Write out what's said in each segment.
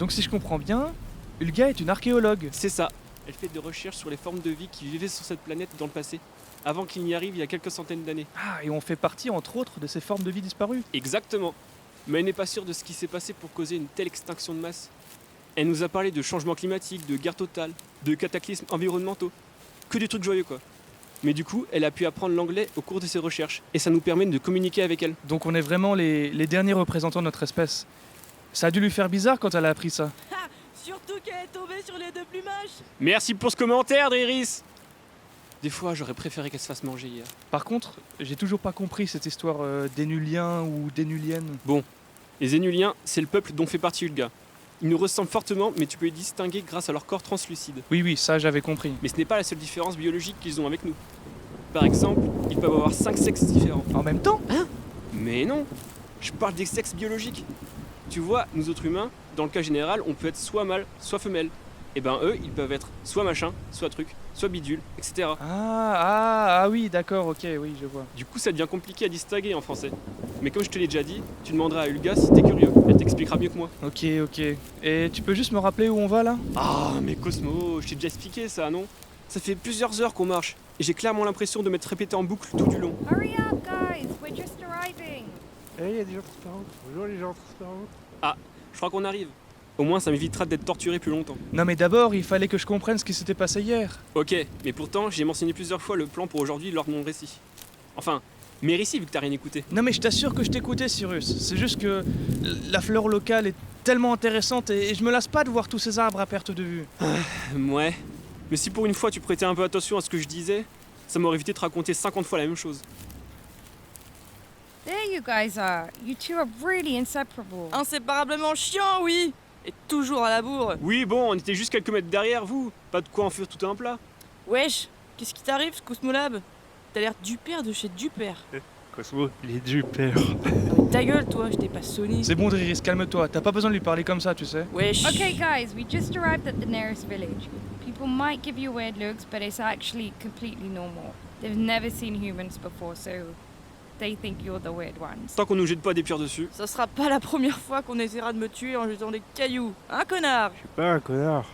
Donc si je comprends bien, Ulga est une archéologue. C'est ça. Elle fait des recherches sur les formes de vie qui vivaient sur cette planète dans le passé, avant qu'il n'y arrive il y a quelques centaines d'années. Ah, et on fait partie entre autres de ces formes de vie disparues. Exactement. Mais elle n'est pas sûre de ce qui s'est passé pour causer une telle extinction de masse. Elle nous a parlé de changement climatique, de guerre totale, de cataclysmes environnementaux. Que des trucs joyeux quoi. Mais du coup, elle a pu apprendre l'anglais au cours de ses recherches, et ça nous permet de communiquer avec elle. Donc on est vraiment les derniers représentants de notre espèce. Ça a dû lui faire bizarre quand elle a appris ça. Ha! Surtout qu'elle est tombée sur les deux plus moches. Merci pour ce commentaire, Dairis. Des fois, j'aurais préféré qu'elle se fasse manger hier. Par contre, j'ai toujours pas compris cette histoire d'énuliens ou d'énuliennes. Bon, les Énuliens, c'est le peuple dont fait partie Ulga. Ils nous ressemblent fortement, mais tu peux les distinguer grâce à leur corps translucide. Oui, ça j'avais compris. Mais ce n'est pas la seule différence biologique qu'ils ont avec nous. Par exemple, ils peuvent avoir 5 sexes différents. En même temps? Mais non, je parle des sexes biologiques. Tu vois, nous autres humains, dans le cas général, on peut être soit mâle, soit femelle. Et ben eux, ils peuvent être soit machin, soit truc, soit bidule, etc. Ah oui, d'accord, ok, oui, je vois. Du coup, ça devient compliqué à distinguer en français. Mais comme je te l'ai déjà dit, tu demanderas à Ulga si t'es curieux. Elle t'expliquera mieux que moi. Ok. Et tu peux juste me rappeler où on va là? Ah, mais Cosmo, je t'ai déjà expliqué ça, non? Ça fait plusieurs heures qu'on marche. Et j'ai clairement l'impression de m'être répété en boucle tout du long. Hurry up, guys! We're just arriving. Eh, il y a des gens transparents. Bonjour les gens transparents. Je crois qu'on arrive. Au moins, ça m'évitera d'être torturé plus longtemps. Non mais d'abord, il fallait que je comprenne ce qui s'était passé hier. Ok, mais pourtant, j'ai mentionné plusieurs fois le plan pour aujourd'hui lors de mon récit. Enfin, mes récits vu que t'as rien écouté. Non mais je t'assure que je t'écoutais, Cyrus. C'est juste que la flore locale est tellement intéressante et je me lasse pas de voir tous ces arbres à perte de vue. Ouais. Mais si pour une fois tu prêtais un peu attention à ce que je disais, ça m'aurait évité de te raconter 50 fois la même chose. There you guys are. You two are really inseparable. Inséparablement chiant, oui. Et toujours à la bourre. Oui, bon, on était juste quelques mètres derrière vous. Pas de quoi en faire tout un plat. Wesh, qu'est-ce qui t'arrive, ce Cosmolab? T'as l'air du père de chez Duper. Cosmo, il est du père. Ta gueule, toi, je t'ai pas sonné. C'est bon, Driris, calme-toi. T'as pas besoin de lui parler comme ça, tu sais. Wesh. Okay, guys, we just arrived at the nearest village. People might give you weird looks, but it's actually completely normal. They've never seen humans before, so they think you're the weird ones. Tant qu'on nous jette pas des pierres dessus. Ça sera pas la première fois qu'on essaiera de me tuer en jetant des cailloux. Hein, connard? Je suis pas un connard.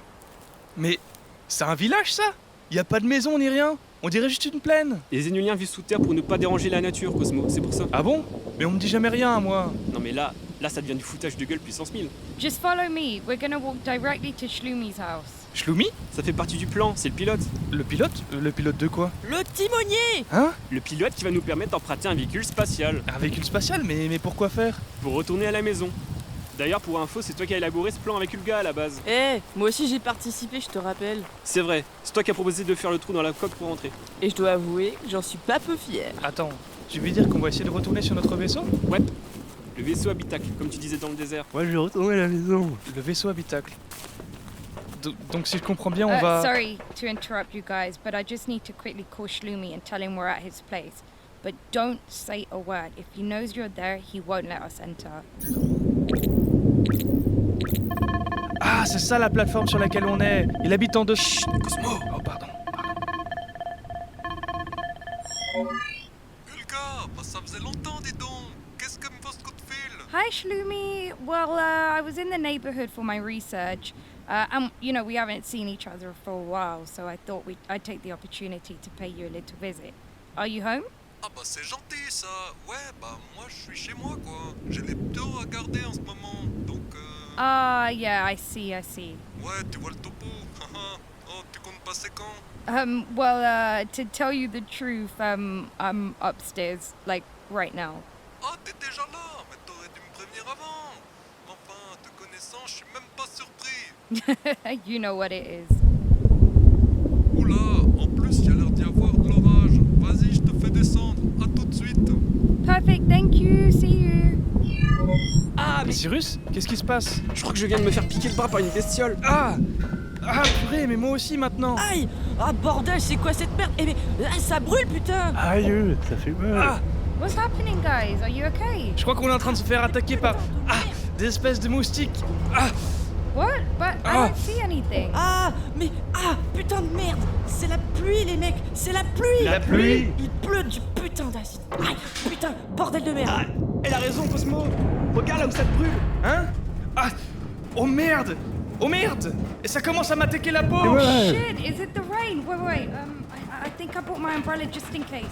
Mais c'est un village ça? Y a pas de maison ni rien? On dirait juste une plaine. Les Énuliens vivent sous terre pour ne pas déranger la nature, Cosmo, c'est pour ça. Ah bon? Mais on me dit jamais rien, moi. Non mais là ça devient du foutage de gueule puissance 1000. Just follow me. We're gonna walk directly to Shlumi's house. Shloumi? Ça fait partie du plan, c'est le pilote. Le pilote? Le pilote de quoi? Le timonier! Hein? Le pilote qui va nous permettre d'emprunter un véhicule spatial Un véhicule spatial? Mais pourquoi faire? pour retourner à la maison. D'ailleurs, pour info, c'est toi qui as élaboré ce plan avec Ulga à la base. Eh, moi aussi j'ai participé, je te rappelle. C'est vrai, c'est toi qui as proposé de faire le trou dans la coque pour rentrer. Et je dois avouer que j'en suis pas peu fier. Attends, tu veux dire qu'on va essayer de retourner sur notre vaisseau? Ouais, le vaisseau habitacle, comme tu disais dans le désert. Moi, je vais retourner à la maison. Le vaisseau habitacle. Donc si je comprends bien, on va... Sorry to interrupt you guys, but I just need to quickly call Shlumi and tell him we're at his place. But don't say a word. If he knows you're there, he won't let us enter. Ah, c'est ça la plateforme sur laquelle on est. Il habite en deux... Chut, Cosmo. Oh, pardon. Ulga, bah ça faisait longtemps, dis donc. Qu'est-ce que me vaut ce coup de fil? Hi, Shlumi. Well, I was in the neighborhood for my research. And, you know, we haven't seen each other for a while, so I thought I'd take the opportunity to pay you a little visit. Are you home? Ah bah c'est gentil ça. Ouais, bah moi je suis chez moi quoi. J'ai les pneus à garder en ce moment, donc Ah, yeah, I see. ouais, tu vois le topo. Oh, tu comptes passer quand? Well, to tell you the truth, I'm upstairs, like, right now. Ah, t'es déjà là, mais t'aurais dû me prévenir avant. Enfin, te connaissant, je suis même pas surpris. You know what it is. Oula, en plus il y a l'air d'y avoir de l'orage. Vas-y, je te fais descendre. À tout de suite. Perfect, thank you, see you. Ah, Mais Cyrus, qu'est-ce qui se passe? je crois que je viens de me faire piquer le bras par une bestiole. Ah, purée, mais moi aussi maintenant. Aïe! Ah bordel, c'est quoi cette merde? Eh mais ça brûle, putain! Aïe, ça fait mal. Ah, What's happening, guys? Are you okay? je crois qu'on est en train de se faire attaquer par... des espèces de moustiques. Ah, What? But I Ah. don't see anything. Putain de merde! C'est la pluie, les mecs! C'est la pluie! La pluie? Il pleut du putain d'acide! Aïe! Putain! Bordel de merde! Elle a raison, Cosmo. Regarde là où ça te brûle. hein? Ah, Oh merde! Oh merde! Et ça commence à m'attaquer la peau! Oh shit, is it the rain? Wait. I think I brought my umbrella just in case.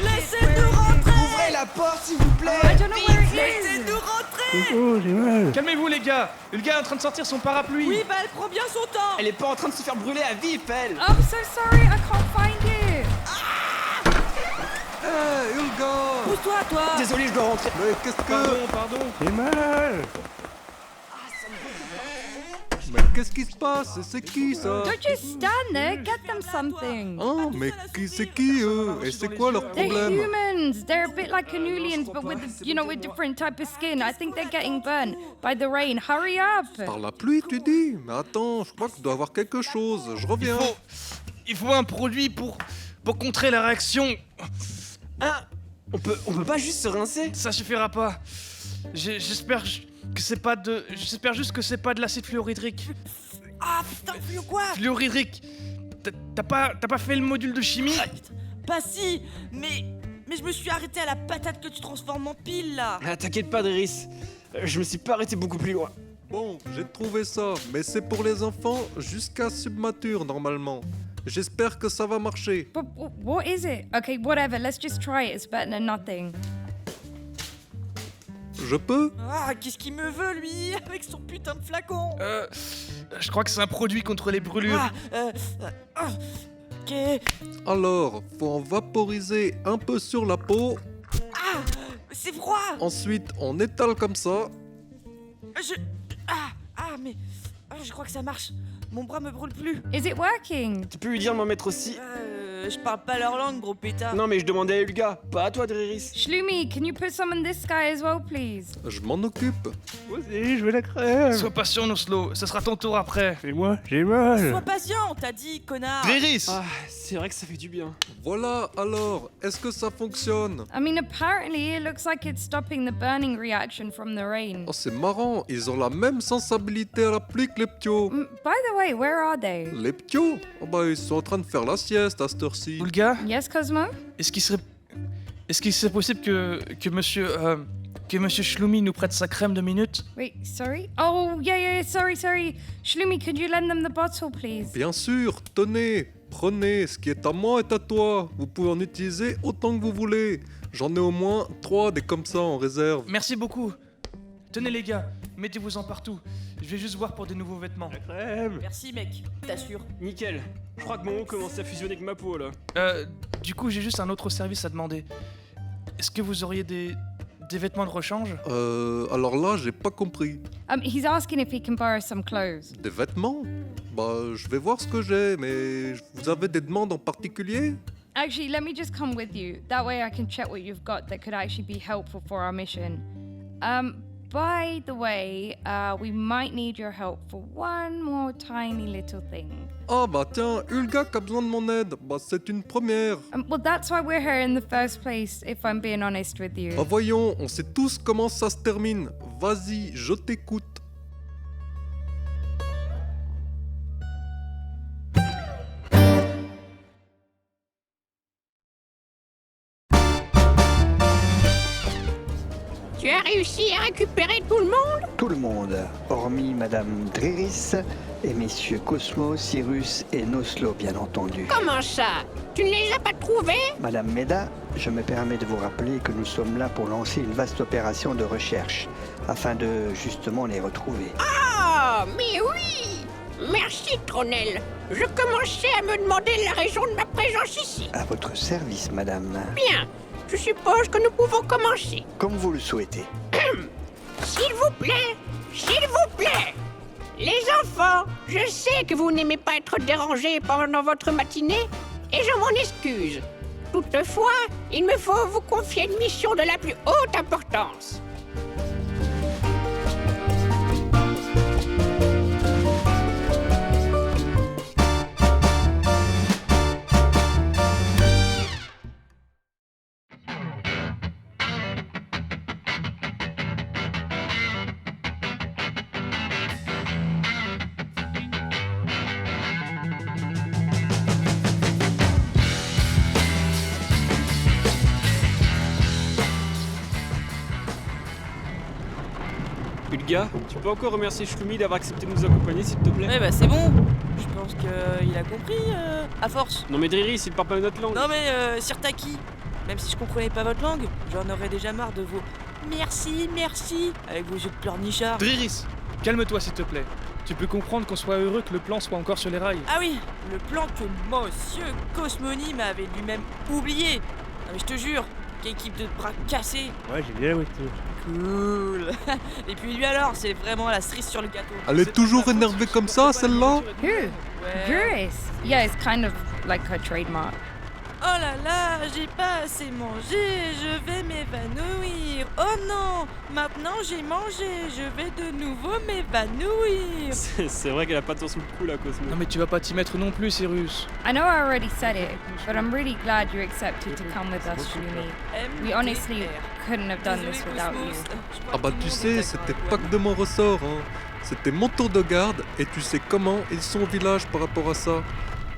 Laissez-nous rentrer! Ouvrez la porte, s'il vous plaît! I don't know where it is. Laissez-nous rentrer! Oh, j'ai mal. Calmez-vous les gars! Ulga est en train de sortir son parapluie! Oui, bah elle prend bien son temps! Elle est pas en train de se faire brûler à vif, elle! I'm so sorry, I can't find it. Hé, Ulga! Pousse-toi, toi! Désolé, je dois rentrer. Mais qu'est-ce que... Pardon. J'ai mal. Mais qu'est-ce qui se passe? C'est qui, ça? Don't just stand there, get them something. Hein? Mais c'est qui, eux? Et c'est quoi leur They're problème? humans. They're a bit like Canulians, but with, a different type of skin. I think they're getting burnt by the rain. Hurry up. Par la pluie, tu dis? Mais attends, je crois que je dois avoir quelque chose. Je reviens. Il faut un produit pour contrer la réaction. Hein? On peut pas juste se rincer? Ça suffira pas. J'espère que c'est pas de... J'espère juste que c'est pas de l'acide fluorhydrique. Ah putain, fluo quoi? Fluorhydrique. T'as pas fait le module de chimie? Ah, putain. Bah si, mais je me suis arrêté à la patate que tu transformes en pile là. Ah, t'inquiète pas, Dréris. Je me suis pas arrêté beaucoup plus loin. Bon, j'ai trouvé ça, mais c'est pour les enfants jusqu'à submature, normalement. J'espère que ça va marcher. But what is it? Okay, whatever. Let's just try it. It's better than nothing. Je peux? Ah, qu'est-ce qu'il me veut lui avec son putain de flacon? Je crois que c'est un produit contre les brûlures. Ok. Alors, faut en vaporiser un peu sur la peau. Ah, c'est froid. Ensuite, on étale comme ça. Mais je crois que ça marche. Mon bras me brûle plus. Is it working? Tu peux lui dire de m'en mettre aussi? Je parle pas leur langue, gros pétard. Non, mais je demandais à Ulga, pas à toi, Dréris. Shlumi, can you put some on this guy as well, please? Je m'en occupe. Vas-y, je veux la crème. Sois patient, Noslo. Ce sera ton tour après. Et moi, j'ai mal. Sois patient, t'as dit, connard. Dréris! Ah, c'est vrai que ça fait du bien. Voilà, alors, est-ce que ça fonctionne? I mean, apparently it looks like it's stopping the burning reaction from the rain. Oh, c'est marrant, ils ont la même sensibilité à la pluie que les ptios. By the way, where are they? Les ptios? Oh bah, ils sont en train de faire la sieste à cette heure-ci. Ulga, Yes, Cosmo? est-ce qu'il serait possible que monsieur Shlumi nous prête sa crème de minute? Wait, sorry? Oh, yeah, sorry. Shlumi, could you lend them the bottle, please? Bien sûr, tenez, prenez, ce qui est à moi est à toi. Vous pouvez en utiliser autant que vous voulez. J'en ai au moins 3 des comme ça en réserve. Merci beaucoup. Tenez les gars, mettez-vous-en partout. Je vais juste voir pour des nouveaux vêtements. La crème. Merci, mec. T'assures. Nickel. Je crois que mon haut commence à fusionner avec ma peau là. Du coup, j'ai juste un autre service à demander. Est-ce que vous auriez des vêtements de rechange? Alors là, j'ai pas compris. He's asking if he can borrow some clothes. Des vêtements? Bah, je vais voir ce que j'ai, mais vous avez des demandes en particulier? Actually, let me just come with you. That way I can check what you've got that could actually be helpful for our mission. By the way, we might need your help for one more tiny little thing. Ah bah tiens, Ulga qui a besoin de mon aide. Bah c'est une première. Well, that's why we're here in the first place, if I'm being honest with you. Ah voyons, on sait tous comment ça se termine. Vas-y, je t'écoute. Tu as réussi à récupérer tout le monde? Tout le monde, hormis Madame Dréris et messieurs Cosmo, Cyrus et Noslo, bien entendu. Comment ça? Tu ne les as pas trouvés? Madame Meda, je me permets de vous rappeler que nous sommes là pour lancer une vaste opération de recherche, afin de justement les retrouver. Ah, mais oui! Merci, Tronel. Je commençais à me demander la raison de ma présence ici. À votre service, Madame. Bien, je suppose que nous pouvons commencer. Comme vous le souhaitez. S'il vous plaît, les enfants, je sais que vous n'aimez pas être dérangés pendant votre matinée, et je m'en excuse. Toutefois, il me faut vous confier une mission de la plus haute importance. Edgar, tu peux encore remercier Shlumi d'avoir accepté de nous accompagner, s'il te plaît? Ouais, bah c'est bon. Je pense qu'il a compris, à force. Non mais Driri, s'il parle pas notre langue. Non mais, Sirtaki, même si je comprenais pas votre langue, j'en aurais déjà marre de vos merci, merci, avec vos yeux de pleurnichard. Driris, calme-toi s'il te plaît. Tu peux comprendre qu'on soit heureux que le plan soit encore sur les rails. Ah oui, le plan que Monsieur Cosmony m'avait lui-même oublié. Non mais je te jure, quelle équipe de bras cassés. Ouais, j'ai bien la voiture. Cool. Et puis lui alors, c'est vraiment la cerise sur le gâteau. Elle est toujours énervée comme ça, celle-là? Who? Ouais. Juris. Yeah, it's kind of like her trademark. Oh là là, j'ai pas assez mangé, je vais m'évanouir. Oh non, maintenant j'ai mangé, je vais de nouveau m'évanouir. C'est vrai qu'elle a pas de temps sous le cou, la Cosmo. Non mais tu vas pas t'y mettre non plus, Cyrus. I know I already said it, but I'm really glad you accepted to come with us, Shlumi. We honestly couldn't have done this without you. Ah bah tu sais, c'était pas que de mon ressort, hein. C'était mon tour de garde, et tu sais comment ils sont au village par rapport à ça.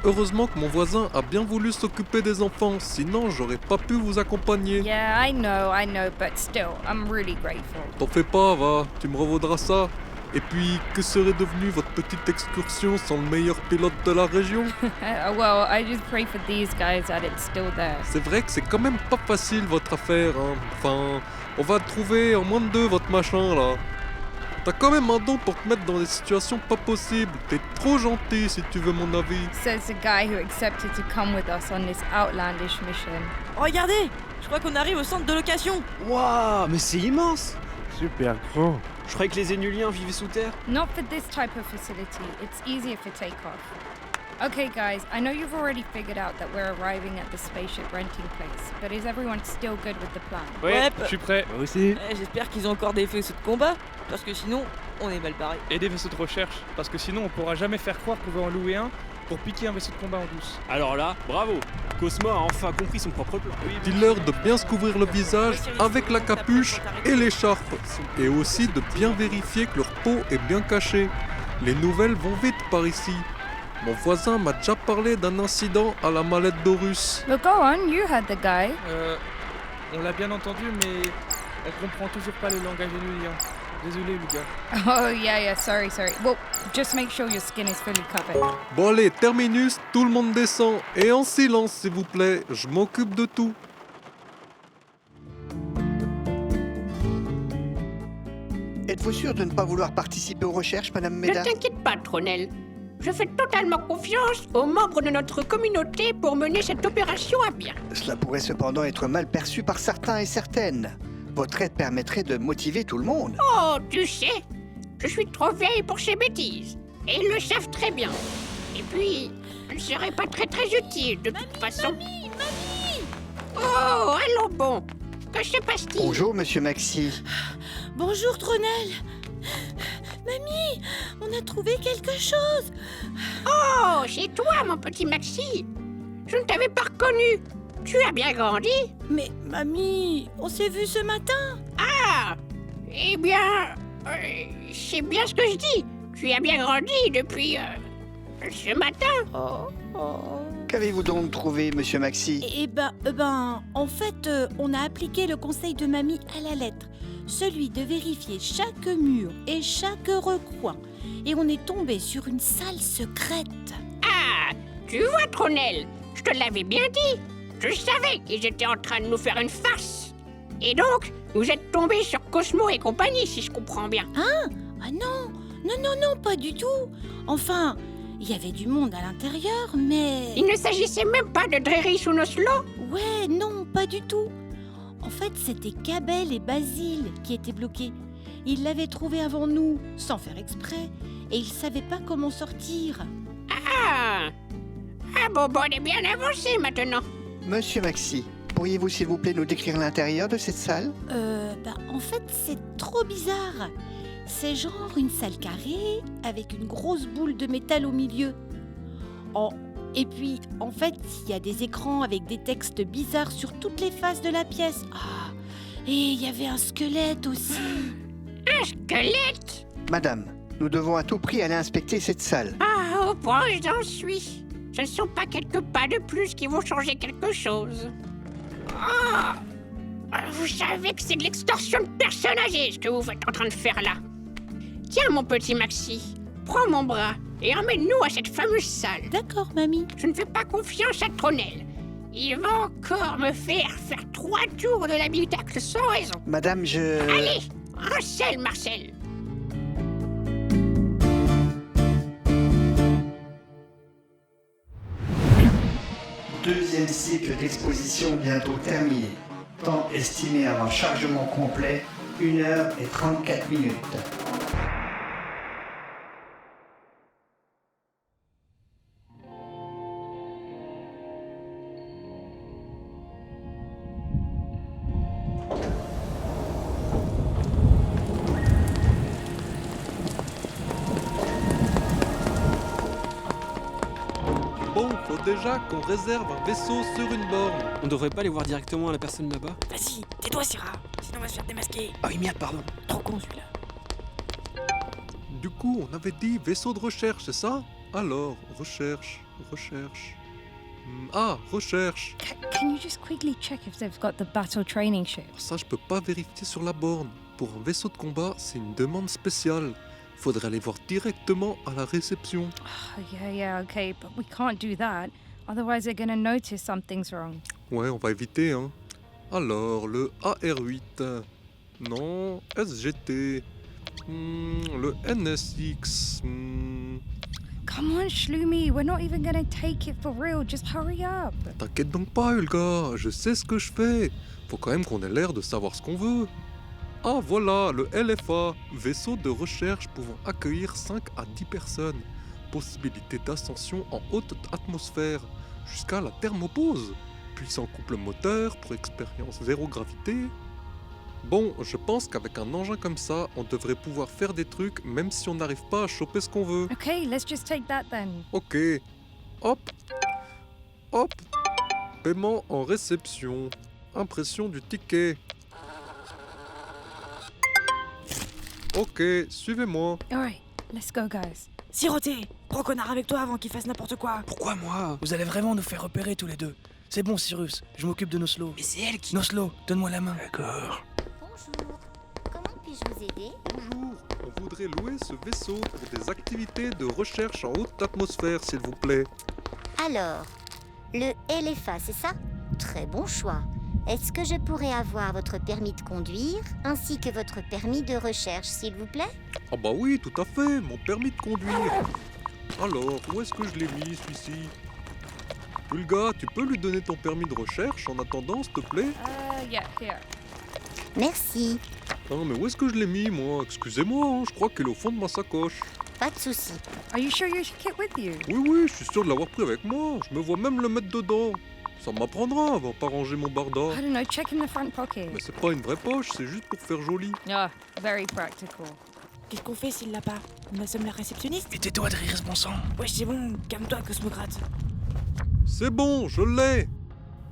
Heureusement que mon voisin a bien voulu s'occuper des enfants, sinon j'aurais pas pu vous accompagner. Yeah, I know, but still, I'm really grateful. T'en fais pas, va, tu me revaudras ça. Et puis, que serait devenue votre petite excursion sans le meilleur pilote de la région? Well, I just pray for these guys that it's still there. C'est vrai que c'est quand même pas facile votre affaire, hein. Enfin, on va trouver en moins de 2 votre machin là. T'as quand même un don pour te mettre dans des situations pas possibles. T'es trop gentil si tu veux mon avis. Says the guy who accepted to come with us on this outlandish mission. Oh, regardez, je crois qu'on arrive au centre de location. Waouh, mais c'est immense! Super grand. Je croyais que les Énuliens vivaient sous terre. Not for this type of facility. It's easier for takeoff. Okay, guys, I know you've already figured out that we're arriving at the spaceship renting place, but is everyone still good with the plan? Ouais, Je suis prêt. Moi aussi. j'espère qu'ils ont encore des vaisseaux de combat, parce que sinon, on est mal barré. Et des vaisseaux de recherche, parce que sinon on pourra jamais faire croire qu'on veut en louer un pour piquer un vaisseau de combat en douce. Alors là, bravo! Cosmo a enfin compris son propre plan. Dis-leur de bien se couvrir le visage avec la capuche et l'écharpe. Et aussi de bien vérifier que leur peau est bien cachée. Les nouvelles vont vite par ici. Mon voisin m'a déjà parlé d'un incident à la mallette d'Horus. Well, go on, you heard the guy. On l'a bien entendu, mais on comprend toujours pas le langage énulien. Désolé, les gars. Oh, yeah, sorry. Well, just make sure your skin is fully covered. Bon allez, terminus, tout le monde descend. Et en silence, s'il vous plaît, je m'occupe de tout. Êtes-vous sûr de ne pas vouloir participer aux recherches, Madame Ne Médard? t'inquiète pas, Tronel. Je fais totalement confiance aux membres de notre communauté pour mener cette opération à bien. Cela pourrait cependant être mal perçu par certains et certaines. Votre aide permettrait de motiver tout le monde. Oh, tu sais, je suis trop vieille pour ces bêtises. Et ils le savent très bien. Et puis, je ne serai pas très utile de toute façon. Mamie! Oh, allons bon. Que se passe-t-il? Bonjour, Monsieur Maxi. Bonjour, Tronel. Mamie, on a trouvé quelque chose. Oh, c'est toi, mon petit Maxi. Je ne t'avais pas reconnu. Tu as bien grandi? Mais, mamie, on s'est vu ce matin. Ah, eh bien, c'est bien ce que je dis. Tu as bien grandi depuis ce matin. Qu'avez-vous donc trouvé, Monsieur Maxi? Eh ben, en fait, on a appliqué le conseil de mamie à la lettre. Celui de vérifier chaque mur et chaque recoin. Et on est tombé sur une salle secrète. Ah, tu vois, Tronel, je te l'avais bien dit. Je savais qu'ils étaient en train de nous faire une farce. Et donc, vous êtes tombés sur Cosmo et compagnie, si je comprends bien. Ah non, non, pas du tout. Enfin, il y avait du monde à l'intérieur, mais... Il ne s'agissait même pas de Dreri ou Noslo. Ouais, non, pas du tout. En fait, c'était Cabel et Basile qui étaient bloqués. Ils l'avaient trouvé avant nous, sans faire exprès, et ils savaient pas comment sortir. Ah bon, on est bien avancé maintenant. Monsieur Maxi, pourriez-vous s'il vous plaît nous décrire l'intérieur de cette salle? En fait, c'est trop bizarre. C'est genre une salle carrée avec une grosse boule de métal au milieu. Et puis, en fait, il y a des écrans avec des textes bizarres sur toutes les faces de la pièce. Ah, et il y avait un squelette aussi. Un squelette? Madame, nous devons à tout prix aller inspecter cette salle. Ah, au point où j'en suis. Ce ne sont pas quelques pas de plus qui vont changer quelque chose. Ah, vous savez que c'est de l'extorsion de personnes âgées, ce que vous êtes en train de faire là. Tiens, mon petit Maxi, prends mon bras et emmène-nous à cette fameuse salle. D'accord, mamie. Je ne fais pas confiance à Tronel. Il va encore me faire 3 tours de l'habitacle sans raison. Madame, je... Allez, recèle Marcel. Deuxième cycle d'exposition bientôt terminé. Temps estimé avant chargement complet, 1h34. Bon, faut déjà qu'on réserve un vaisseau sur une borne. On devrait pas aller voir directement la personne là-bas? Vas-y, tais-toi, Syrah. Sinon, on va se faire démasquer. Ah oui, merde, pardon. Trop con, celui-là. Du coup, on avait dit vaisseau de recherche, c'est ça? Alors, recherche. Recherche. Can you just quickly check if they've got the battle training ship? Ça, je peux pas vérifier sur la borne. Pour un vaisseau de combat, c'est une demande spéciale. Faudrait aller voir directement à la réception. Oh, yeah, okay, but we can't do that. Otherwise, they're gonna notice something's wrong. Ouais, on va éviter, hein. Alors, le AR8. Non, SGT. Le NSX. Come on, Shloomy, we're not even gonna take it for real. Just hurry up. T'inquiète donc pas, Ulga, je sais ce que je fais. Faut quand même qu'on ait l'air de savoir ce qu'on veut. Ah voilà, le LFA, vaisseau de recherche pouvant accueillir 5 à 10 personnes. Possibilité d'ascension en haute atmosphère, jusqu'à la thermopause. Puissant couple moteur pour expérience zéro gravité. Bon, je pense qu'avec un engin comme ça, on devrait pouvoir faire des trucs même si on n'arrive pas à choper ce qu'on veut. Okay, let's just take that then. Ok. Hop. Hop. Paiement en réception. Impression du ticket. Ok, suivez-moi. Alright, let's go, guys. Siroté, prends Connard avec toi avant qu'il fasse n'importe quoi. Pourquoi moi? Vous allez vraiment nous faire repérer tous les deux. C'est bon, Cyrus, je m'occupe de Noslo. Mais c'est elle qui... Noslo, donne-moi la main. D'accord. Bonjour. Comment puis-je vous aider? Bonjour, on voudrait louer ce vaisseau pour des activités de recherche en haute atmosphère, s'il vous plaît. Alors, le LFA, c'est ça? Très bon choix. Est-ce que je pourrais avoir votre permis de conduire ainsi que votre permis de recherche, s'il vous plaît? Ah bah oui, tout à fait, mon permis de conduire. Alors, où est-ce que je l'ai mis, celui-ci? Ulga, tu peux lui donner ton permis de recherche en attendant, s'il te plaît? Yeah, here. Merci. Non, mais où est-ce que je l'ai mis, moi? Excusez-moi, hein, je crois qu'il est au fond de ma sacoche. Pas de souci. Are you sure you took it with you? Oui, je suis sûr de l'avoir pris avec moi. Je me vois même le mettre dedans. Ça m'apprendra avant pas ranger mon barda. I don't know, check in the front pocket. Mais c'est pas une vraie poche, c'est juste pour faire joli. Ah, very practical. Qu'est-ce qu'on fait s'il l'a pas? On assomme la réceptionniste? Et tais-toi, Dries, bon sang. Ouais, c'est bon, calme-toi, Cosmocrate. C'est bon, je l'ai.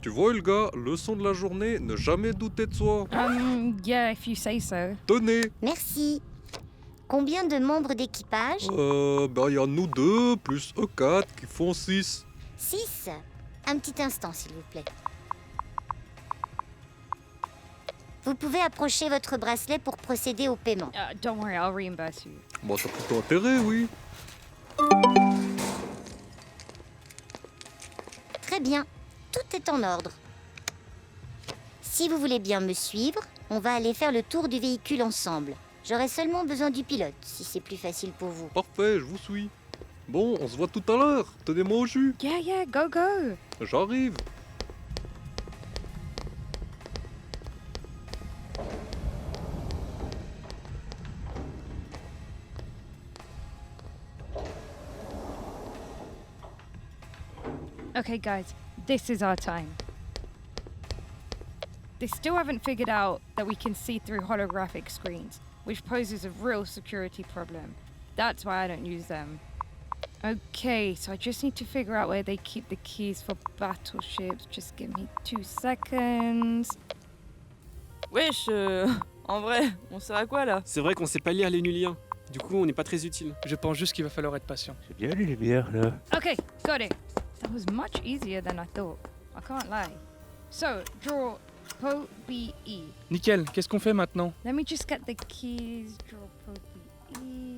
Tu vois, Ulga, leçon de la journée, ne jamais douter de soi. Yeah, if you say so. Tenez. Merci. Combien de membres d'équipage? Y a nous deux, plus E4 qui font 6. 6. Un petit instant, s'il vous plaît. Vous pouvez approcher votre bracelet pour procéder au paiement. Don't worry, I'll reimburse you. Bon, t'as plutôt intérêt, oui. Très bien. Tout est en ordre. Si vous voulez bien me suivre, on va aller faire le tour du véhicule ensemble. J'aurai seulement besoin du pilote, si c'est plus facile pour vous. Parfait, je vous suis. Bon, on se voit tout à l'heure. Tenez-moi au jus. Yeah, go. J'arrive. Okay, guys, this is our time. They still haven't figured out that we can see through holographic screens, which poses a real security problem. That's why I don't use them. Okay, so I just need to figure out where they keep the keys for battleships. Just give me 2 seconds. Wesh, en vrai, on sert à quoi là? C'est vrai qu'on sait pas lire les nuliens. Du coup, on n'est pas très utile. Je pense juste qu'il va falloir être patient. C'est bien les lumières là. Okay, got it. That was much easier than I thought. I can't lie. So, draw POBE. Nickel, qu'est-ce qu'on fait maintenant? Let me just get the keys. Draw POBE.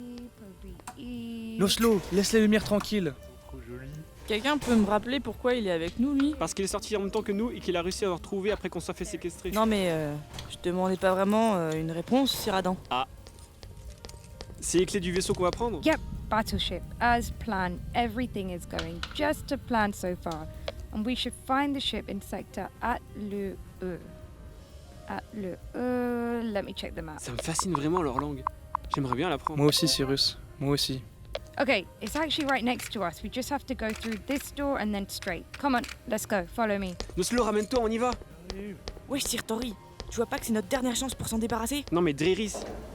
Noslo, laisse les lumières tranquilles. Trop joli. Quelqu'un peut me rappeler pourquoi il est avec nous, lui? Parce qu'il est sorti en même temps que nous et qu'il a réussi à nous retrouver après qu'on soit fait séquestrer. Non mais je demandais pas vraiment une réponse, Cyrano. C'est les clés du vaisseau qu'on va prendre? Yep, battleship. As planned, everything is going just to plan so far. And we should find the ship in sector at le E. At le E. Let me check the map. Ça me fascine vraiment leur langue. J'aimerais bien l'apprendre. Moi aussi, Cyrus. Moi aussi. Okay, it's actually right next to us. We just have to go through this door and then straight. Come on, let's go. Follow me. Noslo, ramène-toi, on y va. Wesh, Sir Tori, tu vois pas que c'est notre dernière chance pour s'en débarrasser? Non mais Dreiris,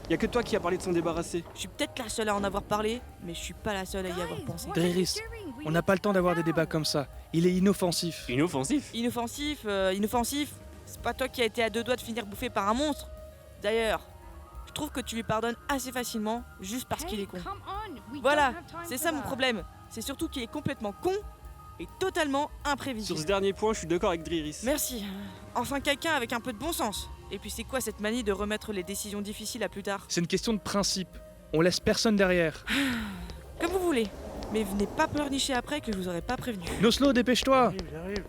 y a que toi qui a parlé de s'en débarrasser. Je suis peut-être la seule à en avoir parlé, mais je suis pas la seule à y avoir pensé. Dreiris, on n'a pas le temps d'avoir des débats comme ça. Il est inoffensif. Inoffensif? Inoffensif, c'est pas toi qui a été à 2 doigts de finir bouffé par un monstre. D'ailleurs, je trouve que tu lui pardonnes assez facilement juste parce qu'il est con. Voilà, c'est ça mon problème. C'est surtout qu'il est complètement con et totalement imprévisible. Sur ce dernier point, je suis d'accord avec Dreiris. Merci. Enfin quelqu'un avec un peu de bon sens. Et puis c'est quoi cette manie de remettre les décisions difficiles à plus tard? C'est une question de principe. On laisse personne derrière. Comme vous voulez. Mais venez pas pleurnicher après que je vous aurais pas prévenu. Noslo, dépêche-toi. J'arrive.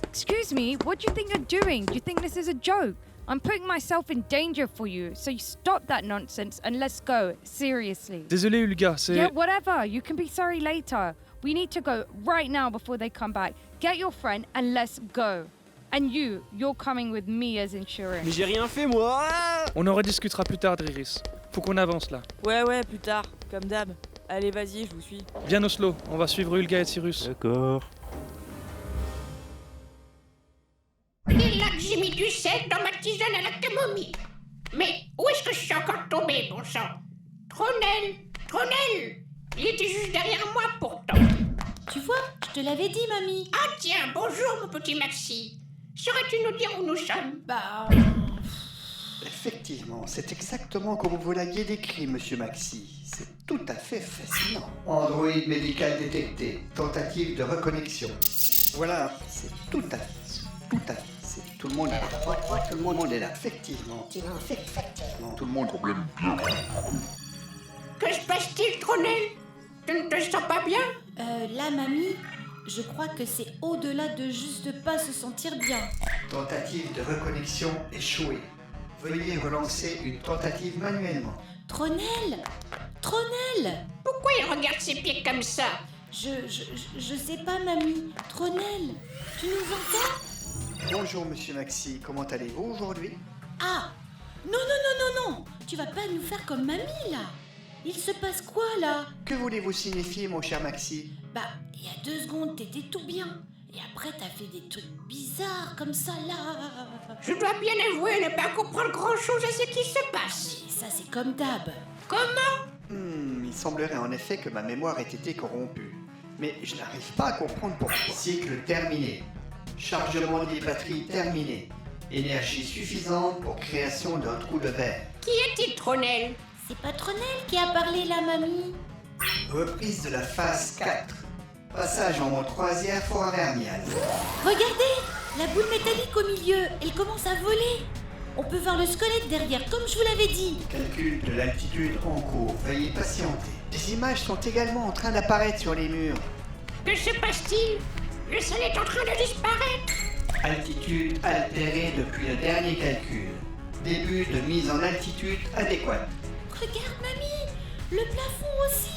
Excuse me, what do you think you're doing? Do you think this is a joke? I'm putting myself in danger for you, so you stop that nonsense and let's go. Seriously. Désolé, Ulga, c'est... Yeah, whatever. You can be sorry later. We need to go right now before they come back. Get your friend and let's go. And you're coming with me as insurance. Mais j'ai rien fait moi. On en rediscutera plus tard, Dreiris. Faut qu'on avance là. Ouais, plus tard, comme d'hab. Allez, vas-y, je vous suis. Viens, Noslo, on va suivre Ulga et Cyrus. D'accord. C'est là que j'ai mis du sel dans ma tisane à la camomille. Mais où est-ce que je suis encore tombé, bon sang? Tronel, il était juste derrière moi pourtant. Tu vois, je te l'avais dit, mamie. Ah tiens, bonjour mon petit Maxi. Saurais-tu nous dire où nous sommes? Bah... Effectivement, c'est exactement comme vous l'aviez décrit, monsieur Maxi. C'est tout à fait fascinant. Android médical détecté. Tentative de reconnexion. Voilà, c'est tout à fait. C'est tout le monde est là. Tout le monde est là. Effectivement. Tout le monde est là. Que se passe-t-il, Tronel? Tu ne te sens pas bien? Là, mamie, je crois que c'est au-delà de juste pas se sentir bien. Tentative de reconnexion échouée. Veuillez relancer une tentative manuellement. Tronel! Pourquoi il regarde ses pieds comme ça? Je sais pas, mamie. Tronel, tu nous entends? Bonjour, monsieur Maxi. Comment allez-vous aujourd'hui? Ah! Non! Tu vas pas nous faire comme mamie, là! Il se passe quoi, là? Que voulez-vous signifier, mon cher Maxi? Bah, il y a 2 secondes, t'étais tout bien. Et après, t'as fait des trucs bizarres comme ça, là. Je dois bien avouer ne pas comprendre grand-chose à ce qui se passe. Et ça, c'est comme d'hab. Comment? Il semblerait en effet que ma mémoire ait été corrompue. Mais je n'arrive pas à comprendre pourquoi. Cycle terminé. Chargement des batteries terminé. Énergie suffisante pour création d'un trou de verre. Qui est-il, Tronel? C'est pas Tronel qui a parlé, là, mamie. Reprise de la phase 4. Passage en mode croisière fort avermial. Regardez! La boule métallique au milieu, elle commence à voler. On peut voir le squelette derrière, comme je vous l'avais dit. Calcul de l'altitude en cours. Veuillez patienter. Des images sont également en train d'apparaître sur les murs. Que se passe-t-il? Le sol est en train de disparaître. Altitude altérée depuis le dernier calcul. Début de mise en altitude adéquate. Regarde, mamie! Le plafond aussi!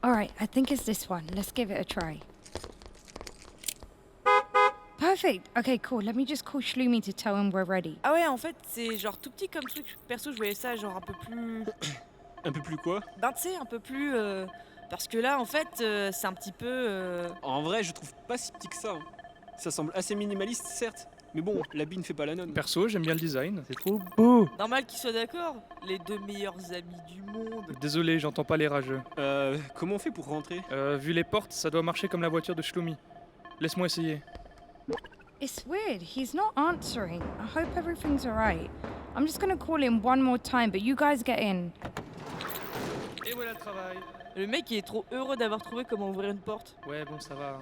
Alright, I think it's this one. Let's give it a try. Perfect. Okay, cool. Let me just call Shloomy to tell him we're ready. Ah ouais, en fait, c'est genre tout petit comme truc. Perso, je voyais ça genre un peu plus... Un peu plus quoi? Ben tu sais, un peu plus... Parce que là, en fait, c'est un petit peu... En vrai, je trouve pas si petit que ça. Ça semble assez minimaliste, certes. Mais bon, l'habit ne fait pas la nonne. Perso, j'aime bien le design. C'est trop beau. Normal qu'ils soient d'accord. Les 2 meilleurs amis du monde. Désolé, j'entends pas les rageux. Comment on fait pour rentrer? Vu les portes, ça doit marcher comme la voiture de Shloomy. Laisse-moi essayer. It's weird. He's not answering. I hope everything's alright. I'm just gonna call him one more time, but you guys get in. Et voilà le travail. Le mec, il est trop heureux d'avoir trouvé comment ouvrir une porte. Ouais, bon, ça va.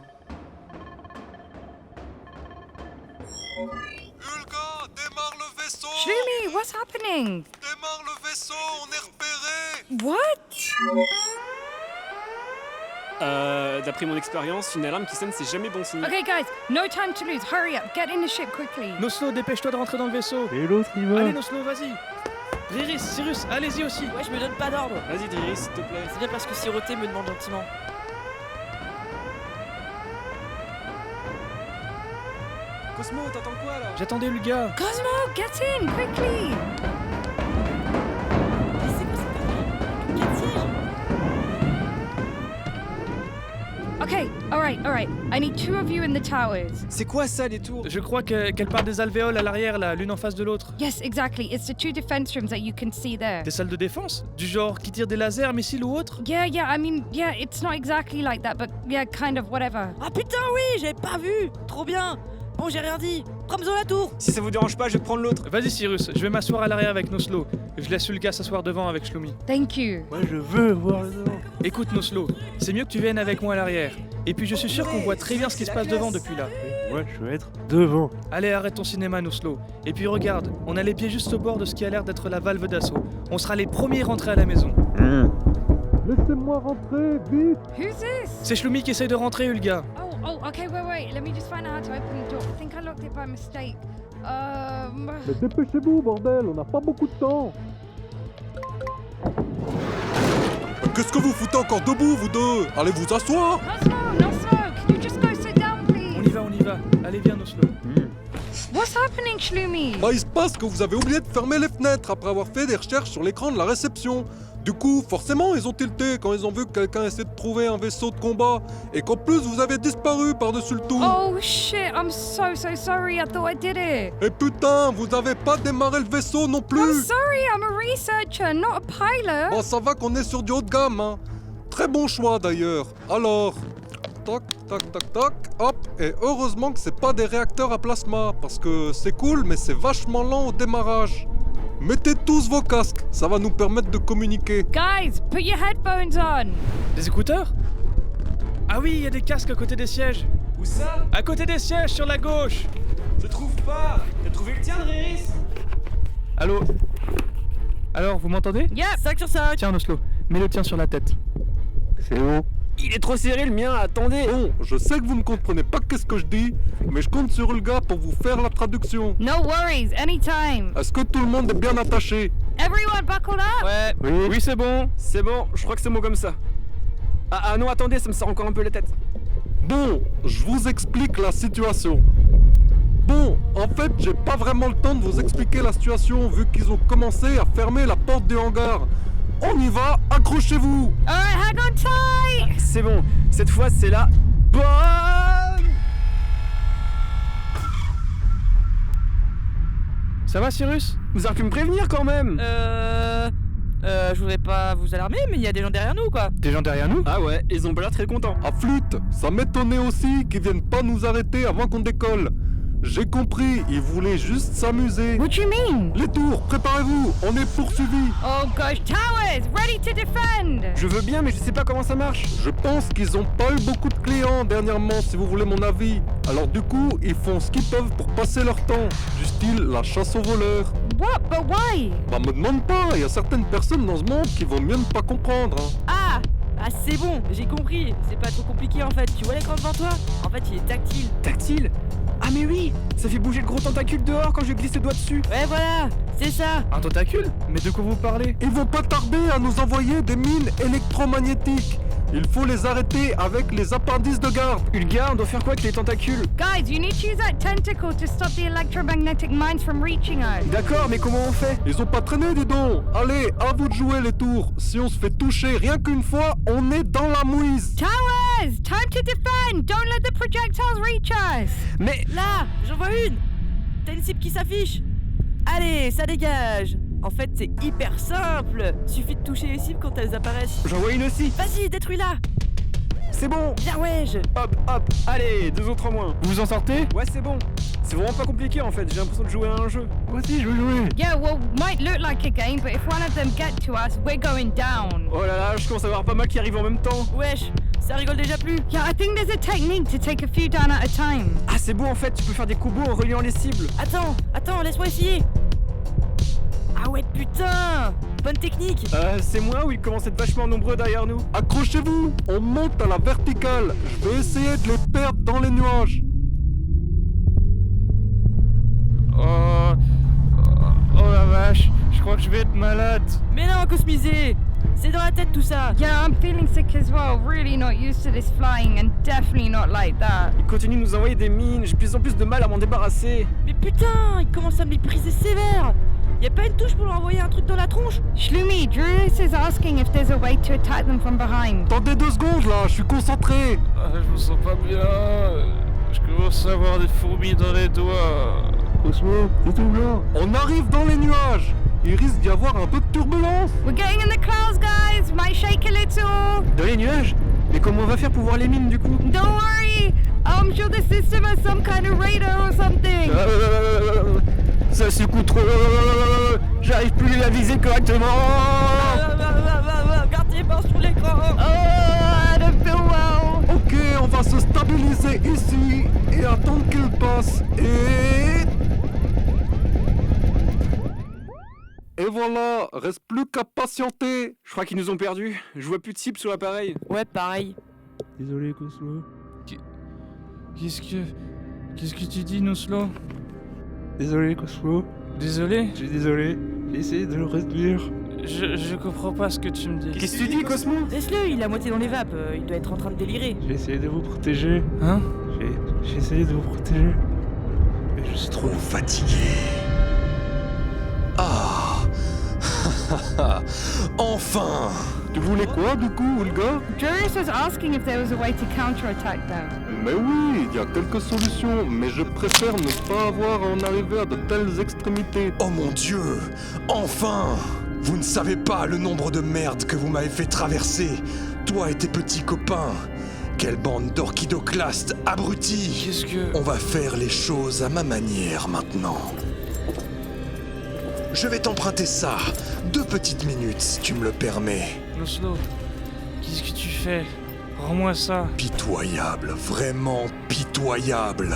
Ulga, Shlumi, what's happening? Démarre le vaisseau, on est repéré. What? D'après mon expérience, une alarme qui sonne, c'est jamais bon signe. Okay, guys, no time to lose. Hurry up, get in the ship quickly. Noslo, dépêche-toi de rentrer dans le vaisseau. Et l'autre, il va. Allez, Noslo, vas-y. Driris, Cyrus, allez-y aussi. Ouais, je me donne pas d'ordre. Vas-y, Driris, s'il te plaît. C'est bien parce que Siroté me demande gentiment. Cosmo, t'entends quoi là? J'attendais Ulga. Cosmo, get in quickly. Mais c'est quoi cette connerie? 4 sièges. Okay, all right. I need 2 of you in the towers. C'est quoi ça, les tours? Je crois qu'elle part des alvéoles à l'arrière, là, l'une en face de l'autre. Yes, exactly. It's the 2 defense rooms that you can see there. Des salles de défense? Du genre qui tirent des lasers, missiles ou autres? Yeah, I mean, yeah, it's not exactly like that, but yeah, kind of, whatever. Ah putain, oui, j'avais pas vu. Trop bien. Bon, j'ai rien dit. Prends-moi la tour. Si ça vous dérange pas, je vais prendre l'autre. Vas-y, Cyrus, je vais m'asseoir à l'arrière avec Noslo. Je laisse Ulga s'asseoir devant avec Shlumi. Thank you. Moi, je veux voir le devant. Écoute, Noslo, c'est mieux que tu viennes avec moi à l'arrière. Et puis je suis sûr qu'on voit très bien ce qui se passe devant depuis là. Moi, je veux être devant. Allez, arrête ton cinéma, Noslo. Et puis regarde, on a les pieds juste au bord de ce qui a l'air d'être la valve d'assaut. On sera les premiers rentrés à la maison. Laissez-moi rentrer, vite. Who's this? C'est Shlumi qui essaye de rentrer, Ulga. Oh, okay, wait. Let me just find out how to open the door. I think I locked it by mistake. Mais dépêchez-vous, bordel, on n'a pas beaucoup de temps. Qu'est-ce que vous foutez encore debout, vous deux? Allez vous asseoir. No slow. Can you just go sit down, please? On y va. Allez, viens, Noslo. What's happening, Shlumi? Bah, il se passe que vous avez oublié de fermer les fenêtres après avoir fait des recherches sur l'écran de la réception. Du coup, forcément, ils ont tilté quand ils ont vu que quelqu'un essaie de trouver un vaisseau de combat et qu'en plus vous avez disparu par-dessus le tout. Oh shit, I'm so sorry. I thought I did it. Et putain, vous avez pas démarré le vaisseau non I'm plus. sorry, I'm a researcher, not a pilot. Bon, ça va qu'on est sur du haut de gamme, hein. Très bon choix d'ailleurs. Alors, tac, hop. Et heureusement que c'est pas des réacteurs à plasma parce que c'est cool, mais c'est vachement lent au démarrage. Mettez tous vos casques, ça va nous permettre de communiquer. Guys, put your headphones on. Des écouteurs? Ah oui, il y a des casques à côté des sièges. Où ça? À côté des sièges, sur la gauche. Je trouve pas. T'as trouvé le tien, Driris? Allô? Alors, vous m'entendez? Yeah, 5 sur 5. Tiens, Noslo, mets le tien sur la tête. C'est bon. Il est trop serré le mien, attendez. Bon, je sais que vous ne comprenez pas qu'est-ce que je dis, mais je compte sur Ulga pour vous faire la traduction. No worries, anytime. Est-ce que tout le monde est bien attaché? Everyone buckle up. Ouais. Oui, c'est bon. C'est bon, je crois que c'est bon comme ça. Ah non, attendez, ça me sort encore un peu la tête. Bon, je vous explique la situation. Bon, en fait, j'ai pas vraiment le temps de vous expliquer la situation vu qu'ils ont commencé à fermer la porte du hangar. On y va, accrochez-vous. Alright, hang on tight. C'est bon, cette fois c'est la bonne. Ça va, Cyrus? Vous auriez pu me prévenir quand même. Je voudrais pas vous alarmer, mais il y a des gens derrière nous, quoi. Des gens derrière nous? Ah ouais, ils ont pas l'air très contents. À flûte, ça m'étonnait aussi qu'ils viennent pas nous arrêter avant qu'on décolle. J'ai compris, ils voulaient juste s'amuser. What do you mean? Les tours, préparez-vous, on est poursuivis. Oh gosh, towers, ready to defend. Je veux bien, mais je sais pas comment ça marche. Je pense qu'ils ont pas eu beaucoup de clients dernièrement, si vous voulez mon avis. Alors du coup, ils font ce qu'ils peuvent pour passer leur temps. Du style la chasse aux voleurs. What? But why? Bah me demande pas, il y a certaines personnes dans ce monde qui vont mieux ne pas comprendre. Hein. Ah, c'est bon, j'ai compris. C'est pas trop compliqué en fait. Tu vois l'écran devant toi? En fait, il est tactile. Tactile? Ah mais oui, ça fait bouger le gros tentacule dehors quand je glisse le doigt dessus. Ouais, voilà, c'est ça. Un tentacule? Mais de quoi vous parlez? Ils vont pas tarder à nous envoyer des mines électromagnétiques. Il faut les arrêter avec les appendices de garde. Ulga, on doit faire quoi avec les tentacules? Guys, you need to use that tentacle to stop the electromagnetic mines from reaching us. D'accord, mais comment on fait? Ils ont pas traîné, dis donc. Allez, à vous de jouer les tours. Si on se fait toucher rien qu'une fois, on est dans la mouise. Towers, time to defend. Don't let the projectiles reach us. Mais là, j'en vois une. T'as une cible qui s'affiche. Allez, ça dégage. En fait, c'est hyper simple. Suffit de toucher les cibles quand elles apparaissent. j'en vois une aussi. Vas-y, détruis-la. C'est bon. Bien, ouais. Hop, allez, 2 autres en moins. Vous vous en sortez? Ouais, c'est bon. C'est vraiment pas compliqué en fait, j'ai l'impression de jouer à un jeu. Moi aussi, je veux jouer. Yeah, well, might look like a game, but if one of them get to us, we're going down. Oh là là, je commence à avoir pas mal qui arrivent en même temps. Wesh, ça rigole déjà plus. Yeah, I think there's a technique to take a few down at a time. Ah, c'est beau en fait, tu peux faire des combos en reliant les cibles. Attends, laisse-moi essayer. Ah ouais, putain! Bonne technique! C'est moi ou ils commencent à être vachement nombreux derrière nous? Accrochez-vous, on monte à la verticale. Je vais essayer de les perdre dans les nuages. Oh la vache, je crois que je vais être malade. Mais non, Cosmisé! C'est dans la tête tout ça! Yeah, I'm feeling sick as well. Really not used to this flying and definitely not like that. Ils continuent de nous envoyer des mines, j'ai de plus en plus de mal à m'en débarrasser. Mais putain, il commence à me mépriser sévère! Y'a pas une touche pour leur envoyer un truc dans la tronche? Shlumi, Julius is asking if there's a way to attack them from behind. Attendez 2 secondes là, je suis concentré. Je me sens pas bien. Je commence à avoir des fourmis dans les doigts. Cosmo, c'est tout là. On arrive dans les nuages. Il risque d'y avoir un peu de turbulence. We're getting in the clouds, guys. Might shake a little. Dans les nuages? Mais comment on va faire pour voir les mines du coup? Don't worry. I'm sure the system has some kind of radar or something. Ça secoue trop. J'arrive plus à viser correctement. Garde tes mains sur l'écran! I don't feel well. Ok, on va se stabiliser ici et attendre qu'il passe. Et voilà, reste plus qu'à patienter. Je crois qu'ils nous ont perdus. Je vois plus de cible sur l'appareil. Ouais, pareil. Désolé, Cosmo. Qu'est-ce que tu dis, Noslo? Désolé, Cosmo. Désolé? Je suis désolé. J'ai essayé de le réduire. Je comprends pas ce que tu me dis. Qu'est-ce que tu dis, Cosmo? Laisse-le, il est à moitié dans les vapes. Il doit être en train de délirer. J'ai essayé de vous protéger. Hein? J'ai essayé de vous protéger. Mais je suis trop fatigué. Ah. Enfin. Tu voulais quoi du coup, Olga? Julius was asking if there was a way to counterattack them. Mais oui, il y a quelques solutions, mais je préfère ne pas avoir à en arriver à de telles extrémités. Oh mon Dieu! Enfin! Vous ne savez pas le nombre de merdes que vous m'avez fait traverser, toi et tes petits copains. Quelle bande d'orchidoclastes abrutis! Qu'est-ce que... On va faire les choses à ma manière maintenant. Je vais t'emprunter ça. 2 petites minutes, si tu me le permets. Noslo, qu'est-ce que tu fais? Rends-moi ça. Pitoyable, vraiment pitoyable.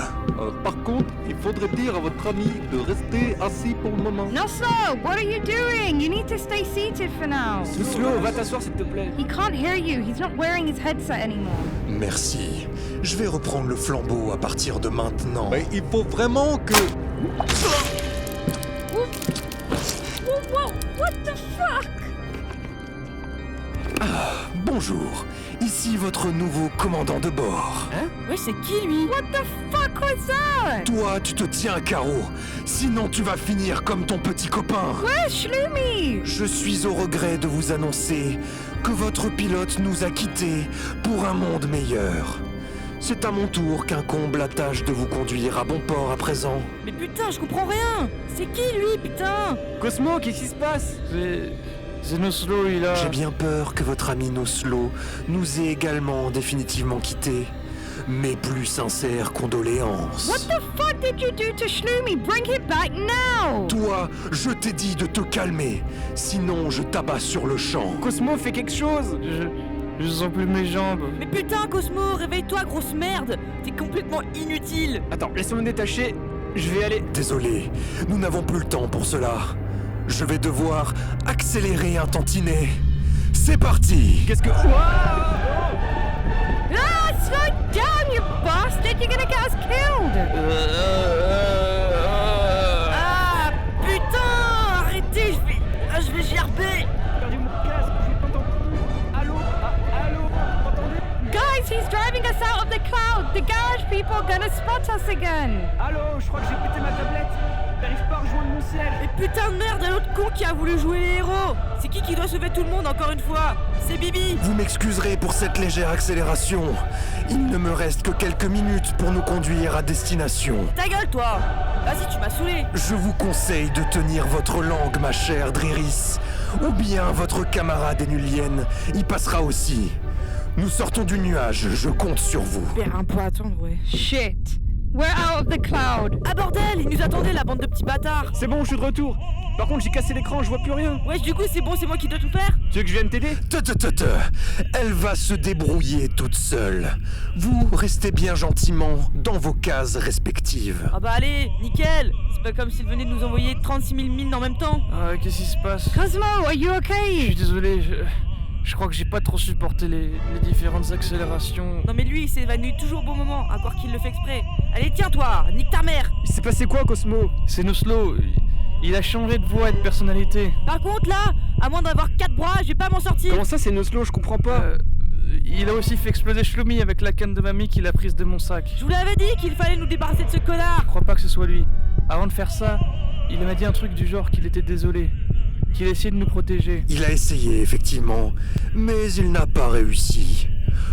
Par contre, il faudrait dire à votre ami de rester assis pour le moment. Noslo, what are you doing? You need to stay seated for now. Noslo, va t'asseoir s'il te plaît. He can't hear you. He's not wearing his headset anymore. Merci. Je vais reprendre le flambeau à partir de maintenant. Mais il faut vraiment que... What the fuck? Bonjour, ici votre nouveau commandant de bord. Hein? Ouais, c'est qui lui? What the fuck was that? Toi, tu te tiens à carreau, sinon tu vas finir comme ton petit copain. Where's Shlumi? Je suis au regret de vous annoncer que votre pilote nous a quittés pour un monde meilleur. C'est à mon tour qu'incombe la tâche de vous conduire à bon port à présent. Mais putain, je comprends rien! C'est qui lui, putain? Cosmo, qu'est-ce qui se passe? C'est Noslo, il a... J'ai bien peur que votre ami Noslo nous ait également définitivement quittés. Mes plus sincères condoléances. What the fuck did you do to Shlumi? Bring him back now! Toi, je t'ai dit de te calmer, sinon je t'abats sur le champ. Cosmo, fais quelque chose! Je sens plus mes jambes. Mais putain, Cosmo, réveille-toi, grosse merde! T'es complètement inutile! Attends, laisse-moi me détacher. Je vais aller... Désolé, nous n'avons plus le temps pour cela. Je vais devoir accélérer un tantinet. C'est parti! Qu'est-ce que... Ah, slow down, you bastard! You're gonna get us killed! Ah, putain! Arrêtez, je vais gerber! Perdu mon casque, je t'entends plus. Allô? Allô? Vous m'entendez? Guys, he's driving us out of the cloud! The garage people are gonna spot us again! Allô? Je crois que j'ai pété ma tablette. J'arrive pas à rejoindre mon ciel. Mais putain de merde, un autre con qui a voulu jouer les héros! C'est qui doit sauver tout le monde encore une fois? C'est Bibi! Vous m'excuserez pour cette légère accélération. Il ne me reste que quelques minutes pour nous conduire à destination. Ta gueule, toi! Vas-y, tu m'as saoulé! Je vous conseille de tenir votre langue, ma chère Driris. Ou bien votre camarade énulienne y passera aussi. Nous sortons du nuage, je compte sur vous. Père, un peu attendre, ouais. Shit! We're out of the cloud. Ah bordel, ils nous attendaient, la bande de petits bâtards. C'est bon, je suis de retour. Par contre, j'ai cassé l'écran, je vois plus rien. Wesh, du coup, c'est bon, c'est moi qui dois tout faire. Tu veux que je vienne t'aider? Elle va se débrouiller toute seule. Vous restez bien gentiment dans vos cases respectives. Ah bah allez, nickel. C'est pas comme s'ils venaient de nous envoyer 36 000 mines en même temps. Qu'est-ce qui se passe? Cosmo, are you Je okay? suis désolé, je crois que j'ai pas trop supporté les différentes accélérations. Non mais lui, il s'évanouit toujours au bon moment, à croire qu'il le fait exprès. Allez, tiens toi, nique ta mère. Il s'est passé quoi, Cosmo? C'est Noslo, il a changé de voix et de personnalité. Par contre là, à moins d'avoir 4 bras, je vais pas m'en sortir. Comment ça, c'est Noslo? Je comprends pas. Il a aussi fait exploser Shlomi avec la canne de mamie qu'il a prise de mon sac. Je vous l'avais dit qu'il fallait nous débarrasser de ce connard. Je crois pas que ce soit lui. Avant de faire ça, il m'a dit un truc du genre qu'il était désolé, qu'il essayait de nous protéger. Il a essayé, effectivement, mais il n'a pas réussi.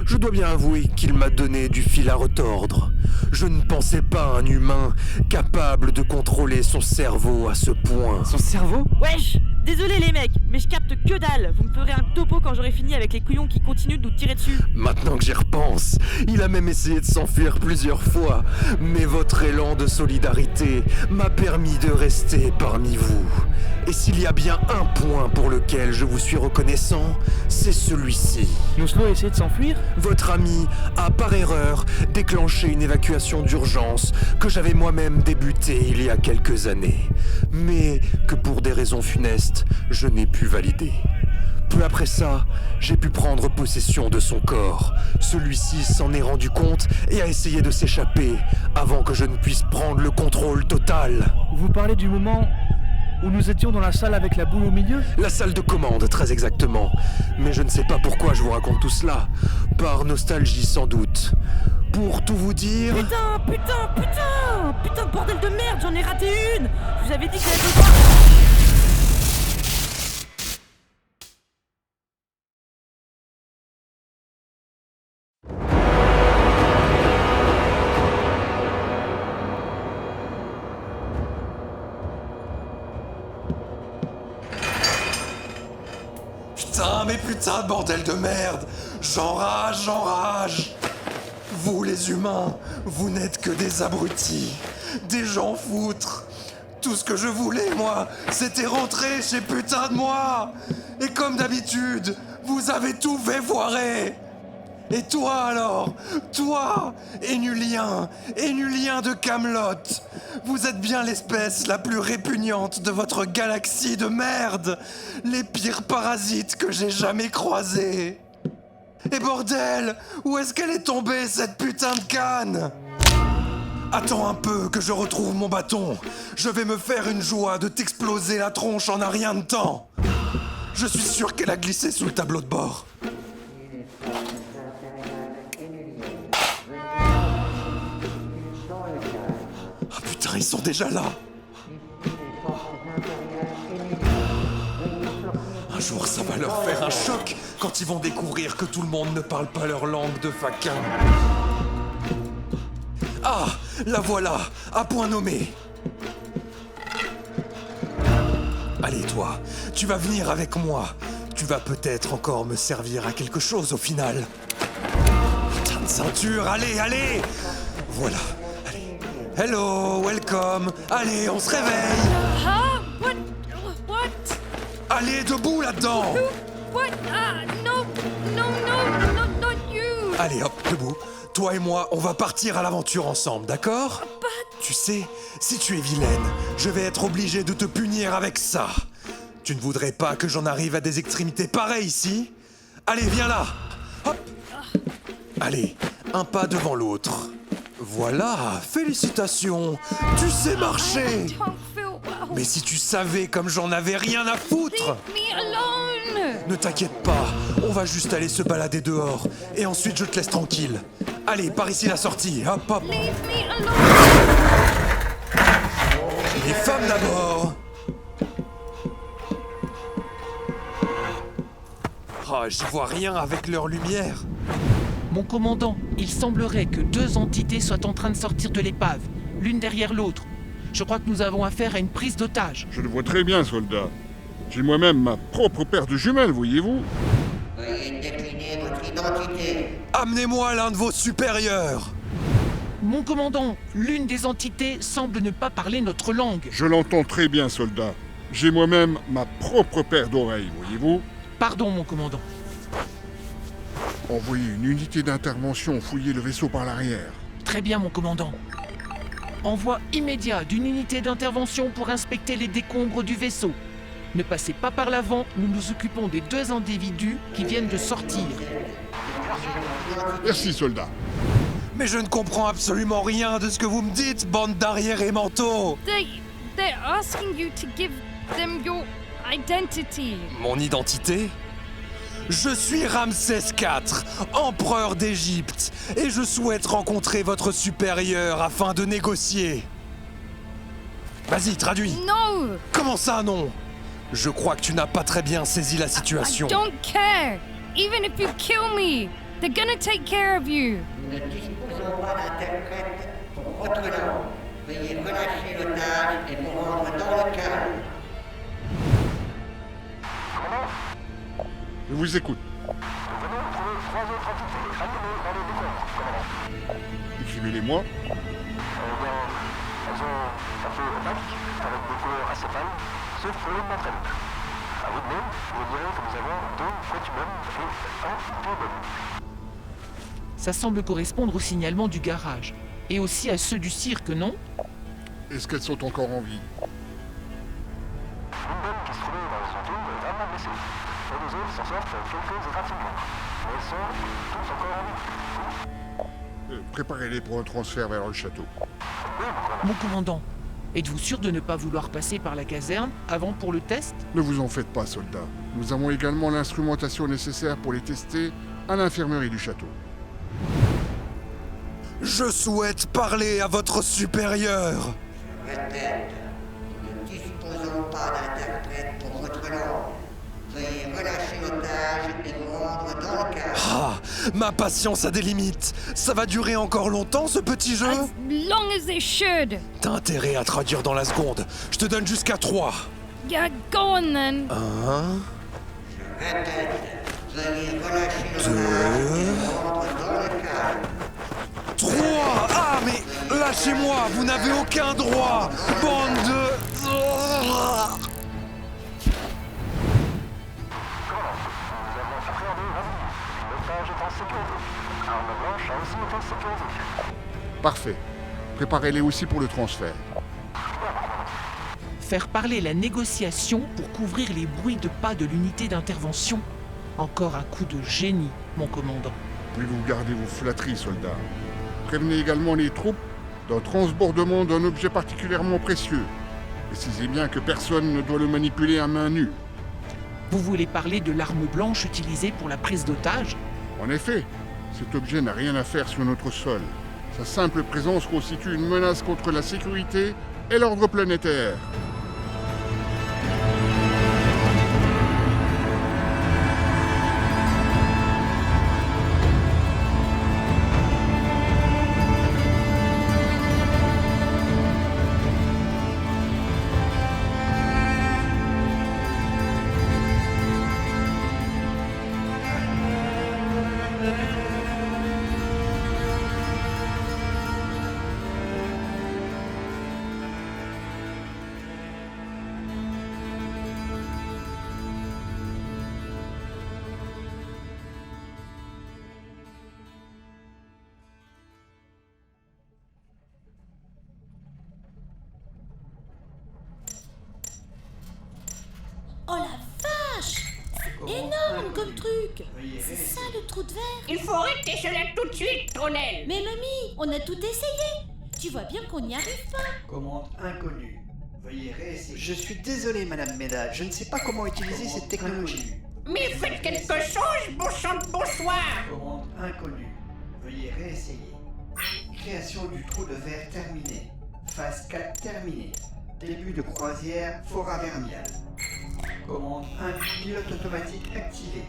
Je dois bien avouer qu'il m'a donné du fil à retordre. Je ne pensais pas un humain capable de contrôler son cerveau à ce point. Son cerveau? Wesh, désolé les mecs, mais je capte que dalle. Vous me ferez un topo quand j'aurai fini avec les couillons qui continuent de nous tirer dessus. Maintenant que j'y repense, il a même essayé de s'enfuir plusieurs fois. Mais votre élan de solidarité m'a permis de rester parmi vous. Et s'il y a bien un point pour lequel je vous suis reconnaissant, c'est celui-ci. Noslo a essayé de s'enfuir? Votre ami a par erreur déclenché une évacuation d'urgence que j'avais moi-même débutée il y a quelques années, mais que pour des raisons funestes, je n'ai pu valider. Peu après ça, j'ai pu prendre possession de son corps. Celui-ci s'en est rendu compte et a essayé de s'échapper avant que je ne puisse prendre le contrôle total. Vous parlez du moment où nous étions dans la salle avec la boule au milieu? La salle de commande, très exactement. Mais je ne sais pas pourquoi je vous raconte tout cela. Par nostalgie sans doute. Pour tout vous dire... Putain de bordel de merde, j'en ai raté une. Je vous avais dit que j'avais besoin... Putain de bordel de merde! J'enrage! Vous les humains, vous n'êtes que des abrutis, des gens foutres. Tout ce que je voulais, moi, c'était rentrer chez putain de moi. Et comme d'habitude, vous avez tout fait foirer. Et toi alors, toi, Énulien de Camelot, vous êtes bien l'espèce la plus répugnante de votre galaxie de merde, les pires parasites que j'ai jamais croisés. Et bordel, où est-ce qu'elle est tombée cette putain de canne? Attends un peu que je retrouve mon bâton, je vais me faire une joie de t'exploser la tronche en un rien de temps. Je suis sûr qu'elle a glissé sous le tableau de bord. Ils sont déjà là. Un jour, ça va leur faire un choc quand ils vont découvrir que tout le monde ne parle pas leur langue de faquin. Ah, la voilà, à point nommé. Allez, toi, tu vas venir avec moi. Tu vas peut-être encore me servir à quelque chose au final. Putain de ceinture, allez. Voilà. Hello, welcome. Allez, on se réveille. Huh? What? Allez, debout là-dedans. What? No, not you. Allez, hop, debout. Toi et moi, on va partir à l'aventure ensemble, d'accord? Tu sais, si tu es vilaine, je vais être obligé de te punir avec ça. Tu ne voudrais pas que j'en arrive à des extrémités pareilles ici? Allez, viens là. Hop. Allez, un pas devant l'autre. Voilà, félicitations, tu sais marcher. Mais si tu savais comme j'en avais rien à foutre. Ne t'inquiète pas, on va juste aller se balader dehors et ensuite je te laisse tranquille. Allez, par ici la sortie, hop. Les femmes d'abord. Oh, j'y vois rien avec leur lumière. Mon commandant, il semblerait que 2 entités soient en train de sortir de l'épave, l'une derrière l'autre. Je crois que nous avons affaire à une prise d'otage. Je le vois très bien, soldat. J'ai moi-même ma propre paire de jumelles, voyez-vous. Veuillez décliner votre identité. Amenez-moi l'un de vos supérieurs. Mon commandant, l'une des entités semble ne pas parler notre langue. Je l'entends très bien, soldat. J'ai moi-même ma propre paire d'oreilles, voyez-vous. Pardon, mon commandant. Envoyez une unité d'intervention fouiller le vaisseau par l'arrière. Très bien, mon commandant. Envoi immédiat d'une unité d'intervention pour inspecter les décombres du vaisseau. Ne passez pas par l'avant, nous nous occupons des 2 individus qui viennent de sortir. Merci, soldat. Mais je ne comprends absolument rien de ce que vous me dites, bande d'arriérés mentaux. They're asking you to give them your identity. Mon identité ? Je suis Ramsès IV, empereur d'Égypte, et je souhaite rencontrer votre supérieur afin de négocier. Vas-y, traduis. No! Comment ça, non ? Je crois que tu n'as pas très bien saisi la situation. I don't care. Even if you kill me, they're gonna take care of you. Nous ne disposons pas d'interprète pour votre langue. Veuillez relâcher l'otage et vous rendre dans le calme. Je vous écoute. Écrivez-les-moi. Elles ont un peu opaques, avec des couleurs assez pâles, sauf pour les matériaux. À vous de même, vous direz que nous avons 2 quatumums et 1 duodum. Ça semble correspondre au signalement du garage. Et aussi à ceux du cirque, non? Est-ce qu'elles sont encore en vie? Une dame qui se trouvait dans son tombe est vraiment blessée. Et les autres s'en sortent quelques égratignures. Mais elles sont toutes encore en vie. Préparez-les pour un transfert vers le château. Mon commandant, êtes-vous sûr de ne pas vouloir passer par la caserne avant pour le test? Ne vous en faites pas, soldat. Nous avons également l'instrumentation nécessaire pour les tester à l'infirmerie du château. Je souhaite parler à votre supérieur. Répète, nous ne disposons pas d'interprète pour votre langue. Veuillez relâcher l'otage et vous rendre dans le calme. Ah, ma patience a des limites. Ça va durer encore longtemps, ce petit jeu? As long as they should. T'as intérêt à traduire dans la seconde. Je te donne jusqu'à 3. Yeah, go on then. 1, Répète, veuillez relâcher l'otage et vous rendre dans le calme. 3. Ah, mais lâchez-moi, vous n'avez aucun droit. Bande de... L'otage est en sécurité. Arme blanche a aussi été sécurisée. Parfait. Préparez-les aussi pour le transfert. Faire parler la négociation pour couvrir les bruits de pas de l'unité d'intervention. Encore un coup de génie, mon commandant. Pouvez-vous garder vos flatteries, soldats. Prévenez également les troupes d'un transbordement d'un objet particulièrement précieux. Précisez bien que personne ne doit le manipuler à main nue. Vous voulez parler de l'arme blanche utilisée pour la prise d'otage? En effet, cet objet n'a rien à faire sur notre sol. Sa simple présence constitue une menace contre la sécurité et l'ordre planétaire. Oh la vache! C'est énorme comme truc! C'est ça le trou de verre? Il faut arrêter cela tout de suite, Tronel. Mais mamie, on a tout essayé! Tu vois bien qu'on n'y arrive pas! Commande inconnue. Veuillez réessayer. Je suis désolé, Madame Méda, je ne sais pas comment utiliser cette technologie. Mais faites quelque chose, bon sang de bonsoir. Commande inconnue. Veuillez réessayer. Création du trou de verre terminée. Phase 4 terminée. Début de croisière foraverniale. Commande 1, pilote automatique activé.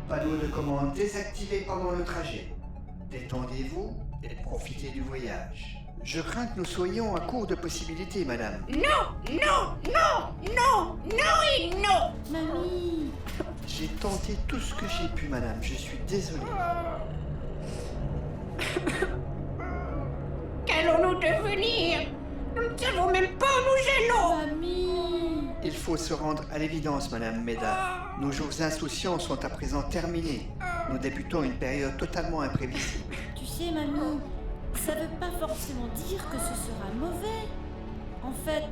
Panneau de commande désactivé pendant le trajet. Détendez-vous et profitez du voyage. Je crains que nous soyons à court de possibilités, madame. Non, non, non, non, non et non. Mamie! J'ai tenté tout ce que j'ai pu, madame. Je suis désolé. qu'allons-nous devenir? Nous ne savons même pas où nous allons. Mamie! Il faut se rendre à l'évidence, Madame Médard. Nos jours insouciants sont à présent terminés. Nous débutons une période totalement imprévisible. Tu sais, mamie, ça veut pas forcément dire que ce sera mauvais. En fait,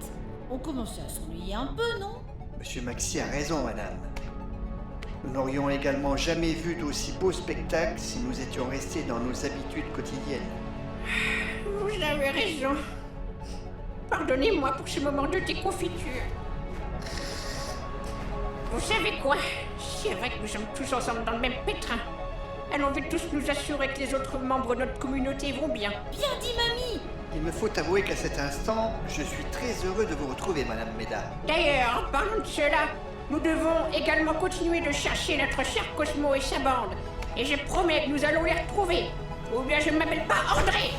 on commençait à s'ennuyer un peu, non? Monsieur Maxi a raison, Madame. Nous n'aurions également jamais vu d'aussi beaux spectacles si nous étions restés dans nos habitudes quotidiennes. Vous avez raison. Pardonnez-moi pour ce moment de déconfiture. Vous savez quoi? C'est vrai que nous sommes tous ensemble dans le même pétrin. Allons vite tous nous assurer que les autres membres de notre communauté vont bien. Bien dit, mamie! Il me faut avouer qu'à cet instant, je suis très heureux de vous retrouver, Madame Médard. D'ailleurs, en parlant de cela, nous devons également continuer de chercher notre cher Cosmo et sa bande. Et je promets que nous allons les retrouver. Ou bien je ne m'appelle pas André.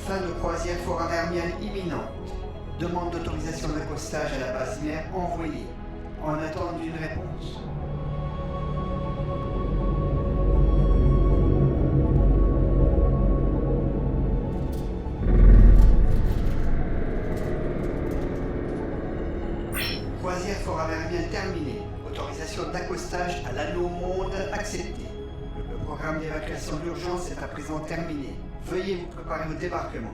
Fin de croisière forêt hermienne imminente. Demande d'autorisation d'accostage à la base mère envoyée. En attente d'une réponse. Croisière forêt hermienne terminée. Autorisation d'accostage à l'anneau monde acceptée. Le programme d'évacuation d'urgence est à présent terminé. Veuillez vous préparer au débarquement.